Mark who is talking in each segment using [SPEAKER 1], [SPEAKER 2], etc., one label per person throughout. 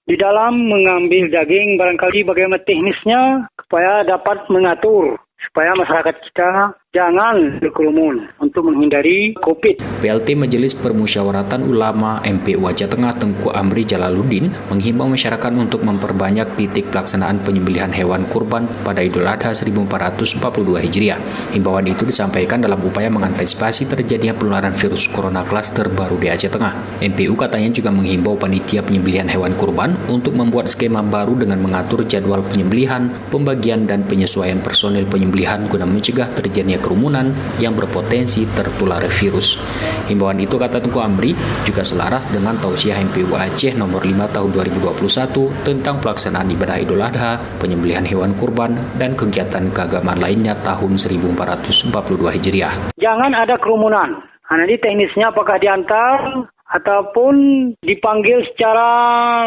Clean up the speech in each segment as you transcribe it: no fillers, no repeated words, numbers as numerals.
[SPEAKER 1] Di dalam mengambil daging, barangkali bagaimana teknisnya supaya dapat mengatur, supaya masyarakat kita jangan berkerumun untuk menghindari COVID.
[SPEAKER 2] PLT Majelis Permusyawaratan Ulama MPU Aceh Tengah Tengku Amri Jalaluddin menghimbau masyarakat untuk memperbanyak titik pelaksanaan penyembelihan hewan kurban pada Idul Adha 1442 Hijriah. Himbauan itu disampaikan dalam upaya mengantisipasi terjadinya penularan virus corona klaster baru di Aceh Tengah. MPU katanya juga menghimbau panitia penyembelihan hewan kurban untuk membuat skema baru dengan mengatur jadwal penyembelihan, pembagian dan penyesuaian personil penyembelihan guna mencegah terjadinya kerumunan yang berpotensi tertular virus. Himbauan itu, kata Tengku Amri, juga selaras dengan Tausiah MPU Aceh nomor 5 tahun 2021 tentang pelaksanaan ibadah Idul Adha, penyembelihan hewan kurban, dan kegiatan keagamaan lainnya tahun 1442 Hijriah.
[SPEAKER 1] Jangan ada kerumunan. Nanti teknisnya apakah diantar ataupun dipanggil secara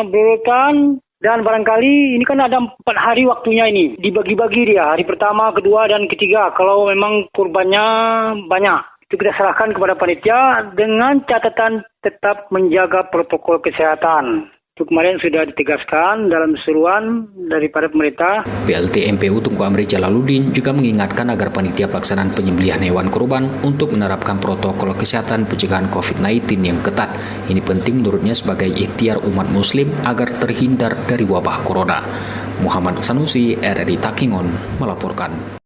[SPEAKER 1] berurutan. Dan barangkali ini kan ada 4 hari waktunya ini. Dibagi-bagi dia, hari pertama, kedua, dan ketiga. Kalau memang kurbannya banyak. Itu kita serahkan kepada panitia dengan catatan tetap menjaga protokol kesehatan. Itu kemarin sudah ditegaskan dalam seruan daripada pemerintah.
[SPEAKER 2] PLT MPU Tengku Amri Jalaluddin juga mengingatkan agar panitia pelaksanaan penyembelihan hewan kurban untuk menerapkan protokol kesehatan pencegahan COVID-19 yang ketat. Ini penting menurutnya sebagai ikhtiar umat muslim agar terhindar dari wabah corona. Muhammad Sanusi, RRI Takingon, melaporkan.